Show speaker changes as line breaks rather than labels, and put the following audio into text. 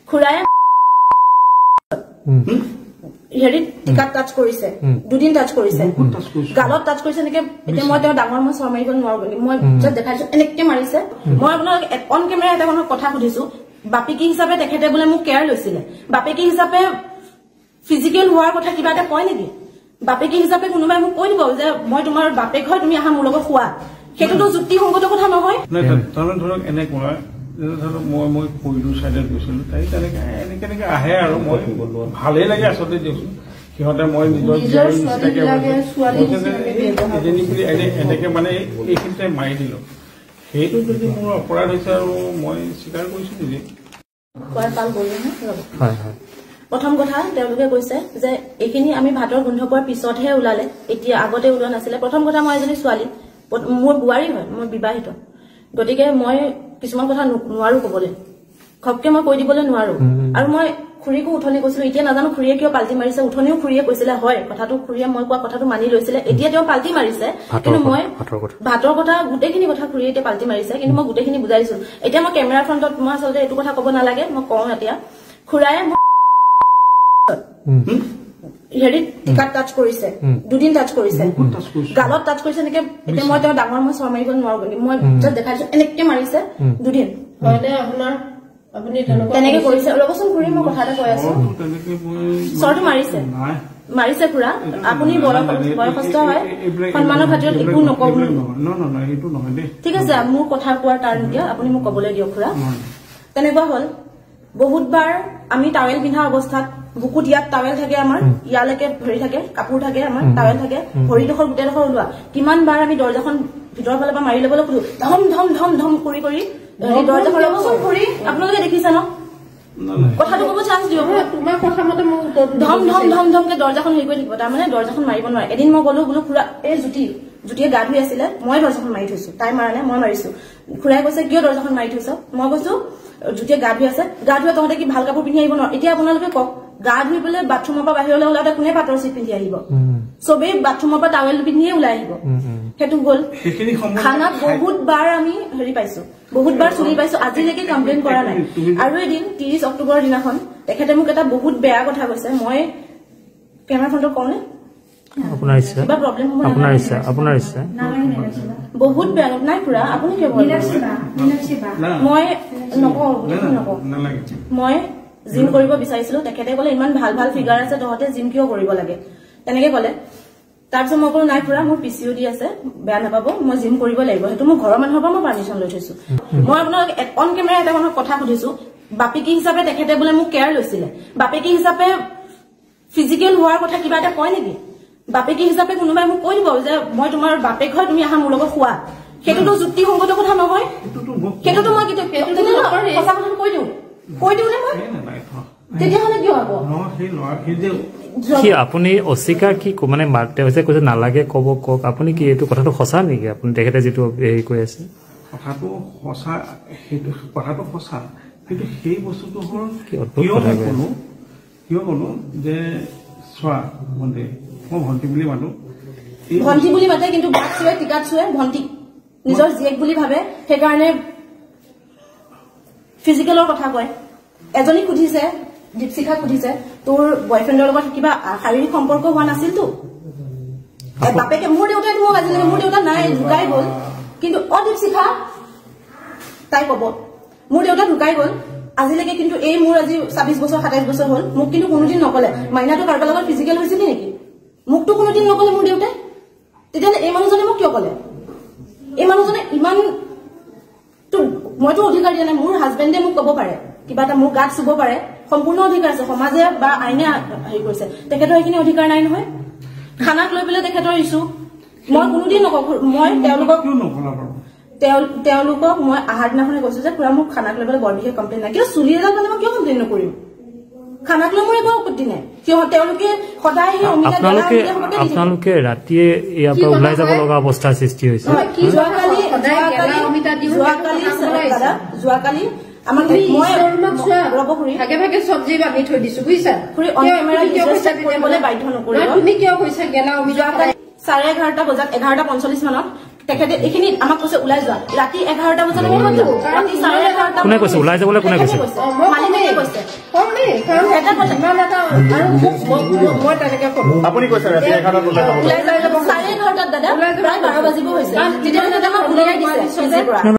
খুৰাই হেৰি টিকাত টাচ কৰিছে, দুদিন টাচ কৰিছে, গালত টাচ কৰিছে এনেকে। এতিয়া মই তেওঁ ডাঙৰ মই চৰ মাৰিব নোৱাৰো বুলি মই দেখাইছো, এনেকে মাৰিছে। মই আপোনাক অন কেমেৰা এটা কথা সুধিছো, বাপেকি হিচাপে তেখেতে বোলে মোক কেয়াৰ লৈছিলে, বাপেকি হিচাপে ফিজিকেল হোৱাৰ কথা কিবা এটা কয় নেকি? বাপেকি হিচাপে কোনোবাই মোক কৈ দিব যে মই তোমাৰ বাপেক হয়, তুমি আহা মোৰ লগত খোৱা, সেইটোতো যুক্তিসংগত কথা নহয়।
ধৰক এনেকুৱা মই কৈলো চাইডত গৈছিলো, তাই তেনেকে এনেকে আহে আৰু মই ভালেই লাগে আচলতে দিয়কচোন। সিহঁতে মই নিজৰ এজনী বুলি এনেকে মানে এইখিনিতে মাৰি দিলো, সেইটো যদি মোৰ অপৰাধ হৈছে আৰু মই স্বীকাৰ কৰিছো নিজে।
প্ৰথম কথা তেওঁলোকে কৈছে যে এইখিনি আমি ভাতৰ গোন্ধ পোৱাৰ পিছতহে ওলালে, এতিয়া আগতে ওলোৱা নাছিলে। প্ৰথম কথা মই এজনী ছোৱালী, মোৰ বোৱাৰী হয়, মই বিবাহিত, গতিকে মই কিছুমান কথা নোৱাৰো কবলৈ, ঘপকে মই কৈ দিবলৈ নোৱাৰো। আৰু মই খুৰীকো উঠনি কৈছিলো, এতিয়া নাজানো খুৰীয়ে কিয় পাল্টি মাৰিছে। উঠনিও খুৰীয়ে কৈছিলে হয় কথাটো, খুৰীয়ে মই কোৱা কথাটো মানি লৈছিলে, এতিয়া তেওঁ পাল্টি মাৰিছে। কিন্তু মই ভাতৰ কথা গোটেইখিনি কথা খুৰীয়ে এতিয়া পাল্টি মাৰিছে, কিন্তু মই গোটেইখিনি বুজাই দিছো। এতিয়া মই কেমেৰা ফ্ৰণ্টত মই আচলতে এইটো কথা কব নালাগে, মই কওঁ এতিয়া। খুৰাই হেৰি টিকাত টাচ কৰিছে, দুদিন টাচ কৰিছে, গালত টাচ কৰিছে এনেকে। এতিয়া মই তেওঁ ডাঙৰ মই চৰ মাৰিব নোৱাৰো বুলি মই দেখাইছো, এনেকে মাৰিছে দুদিন। তেনেকে কৰিছে। ৰবচোন খুৰী, মই কথা এটা কৈ আছো। চৰটো মাৰিছে মাৰিছে খুৰা, আপুনি বয়সস্থ হয়, সন্মানৰ খাতিৰত একো নকব। ঠিক আছে, মোৰ কথা কোৱাৰ টাৰ্ণ দিয়া, আপুনি মোক কবলৈ দিয়ক খুৰা। তেনেকুৱা হল বহুতবাৰ আমি টাৱেল পিন্ধা অৱস্থাত, বুকুত ইয়াত টাৱেল থাকে, আমাৰ ইয়ালৈকে হেৰি থাকে, কাপোৰ থাকে, আমাৰ টাৱেল থাকে, ভৰিডোখৰ গোটেইডোখৰ ওলোৱা। কিমান বাৰ আমি দৰ্জাখন ভিতৰৰ ফালৰ পৰা মাৰি ল'বলৈ খোজো, ধম ধম ধম ধম কৰি কৰি দৰ্জাখন। ৰবচোন খুৰী, আপোনালোকে দেখিছে ন, কথাটো কব চান্স দিয়ক। তোমাৰ কথা মতে মোক ধম ধম ধম ধমকে দৰ্জাখন হেৰি কৰি থাকিব, তাৰমানে দৰ্জাখন মাৰিব নোৱাৰে। এদিন মই গলো, বোলো খুৰা এই জুতিয়ে গা ধুই আছিলে, মই দৰ্জাখন মাৰি থৈছো, তাই মাৰা নাই, মই মাৰিছো। খুৰাই কৈছে কিয় দৰ্জাখন মাৰি থৈছ? মই কৈছো জুতিয়ে গা ধুই আছে, গা ধুৱে তহঁতে কি ভাল কাপোৰ পিন্ধি আহিব নোৱাৰো? এতিয়া আপোনালোকে কওক, গা ধুই পেলাই বাথৰুমৰ পৰা বাহিৰলৈ ওলাওতে কোনে পাটৰ চিট পিন্ধি আহিব? চবেই বাথৰুমৰ পৰা টাৱেল পিন্ধিয়ে ওলাই আহিব। সেইটো গ'ল। খানাত বহুত বাৰ আমি হেৰি পাইছো, বহুত বাৰ চুলি পাইছো, আজিলৈকে কমপ্লেইন কৰা নাই। আৰু এদিন 30 অক্টোবৰৰ দিনাখন তেখেতে মোক এটা বহুত বেয়া কথা কৈছে, মই কেমেৰা ফ্ৰণ্টত কওঁ নে?
আপোনাৰ ইচ্ছা, কিবা প্ৰব্লেম হ'ব? আপোনাৰ ইচ্ছা
বহুত বেয়া নাই খুৰা, আপুনি কিয় মই নকওঁ, মই জিম কৰিব বিচাৰিছিলো। তেখেতে কলে ইমান ভাল ভাল ফিগাৰ আছে, তহঁতে জিম কিয় কৰিব লাগে, তেনেকে কলে। তাৰপিছত মই কলো নাই খুৰা, মোৰ PCOD আছে, বেয়া নাপাব, মই জিম কৰিব লাগিব, সেইটো মোৰ ঘৰৰ মানুহৰ পৰা মই পাৰ্মিশ্যন লৈ থৈছো। মই আপোনাক অন কেমেৰা এটা কথা সুধিছো, বাপেকি হিচাপে তেখেতে বোলে মোক কেয়াৰ লৈছিলে, বাপেকি হিচাপে ফিজিকেল হোৱাৰ কথা কিবা এটা কয় নেকি? বাপেকি হিচাপে কোনোবাই মোক কৈ দিব যে মই তোমাৰ বাপেক হয়, তুমি আহা মোৰ লগত খোৱা, সেইটোতো যুক্তিসংগত কথা নহয়। সেইটোতো মই সঁচা কথা কৈ দিওঁ নে মই? তেতিয়াহ'লে কি হব?
কি আপুনি অস্বীকাৰ কি মানে কৈছে নালাগে কব, কওক আপুনি কি এইটো কথাটো সঁচা নেকি? আপুনি তেখেতে যিটো হেৰি কৈ আছে
কথাটো সঁচা, সেইটো কথাটো সঁচা, কিন্তু সেই বস্তুটো হ'ল কিয় কলো যে চোৱা ভণ্টি, মই ভণ্টি বুলি মাতো,
ভণ্টি বুলি মাতে, কিন্তু গাত চুৱে টিকাত চুৱে ভণ্টি নিজৰ জীয়েক বুলি ভাবে, সেইকাৰণে ফিজিকেলৰ কথা কয়। এজনীক সুধিছে, দীপশিখাক সুধিছে, তোৰ বয়ফ্ৰেণ্ডৰ লগত কিবা শাৰীৰিক সম্পৰ্ক হোৱা নাছিলতো? বাপেকে মোৰ দেউতাই মোক আজিলৈকে, মোৰ দেউতা নাই, ঢুকাই গল, কিন্তু দীপশিখা তাই কব মোৰ দেউতা ঢুকাই গল আজিলৈকে, কিন্তু এই মোৰ আজি 26 বছৰ 27 বছৰ হল, মোক কিন্তু কোনোদিন নকলে মাইনাটো কাৰোবাৰ লগত ফিজিকেল হৈছিল নেকি? মোকতো কোনোদিন নকলে মোৰ দেউতাই। তেতিয়াহ'লে এই মানুহজনে মোক কিয় কলে? এই মানুহজনে ইমান মইতো অধিকাৰ দিয়া নাই, মোৰ হাজবেণ্ডে মোক কব পাৰে, কিবা এটা মোৰ গাত চুব পাৰে, সম্পূৰ্ণ অধিকাৰ আছে, সমাজে বা আইনে হেৰি কৰিছে, তেখেতৰ সেইখিনি অধিকাৰ নাই নহয়। খানাক লৈ পেলাই তেখেতৰ ইছ্যু, মই কোনোদিন নকওঁ, মই তেওঁলোকক মই আহাৰ দিনাখনে কৈছো যে খুৰা মোক খানাক লৈ পেলাই বৰ বিশেষ কমপ্লেইন নাই, কিন্তু চুলি এডাল মানে মই কিয় কমপ্লেইন নকৰিম? খানাক লৈ মোৰ একো আপত্তি নাই, তেওঁলোকে সদায়
আপোনালোকে ৰাতিয়ে ইয়াৰ পৰা ওলাই যাব লগা অৱস্থাৰ সৃষ্টি হৈছে।
যোৱাকালি আমাক ভাগে ভাগে চব্জি বান্ধি থৈ দিছো বুজিছা, কৰিবলৈ বাধ্য নকৰিব। তুমি কিয় কৈছা গেলা? 11:30 বজাত 11:45 মানত তেখেতে এইখিনি আমাক কৈছে ওলাই যোৱা ৰাতি 11টা বজাত ৰাতি 11:30
কোনে কৈছে ওলাই যাবলৈ কোনে কৈছে
মালিকে কৈছে
আপুনি কৈছে ৰাতি 11টাত
ওলাই যাব 11:30 দাদা প্ৰায় 12 বাজিব হৈছে তেতিয়া আমাক উলিয়াই দিছে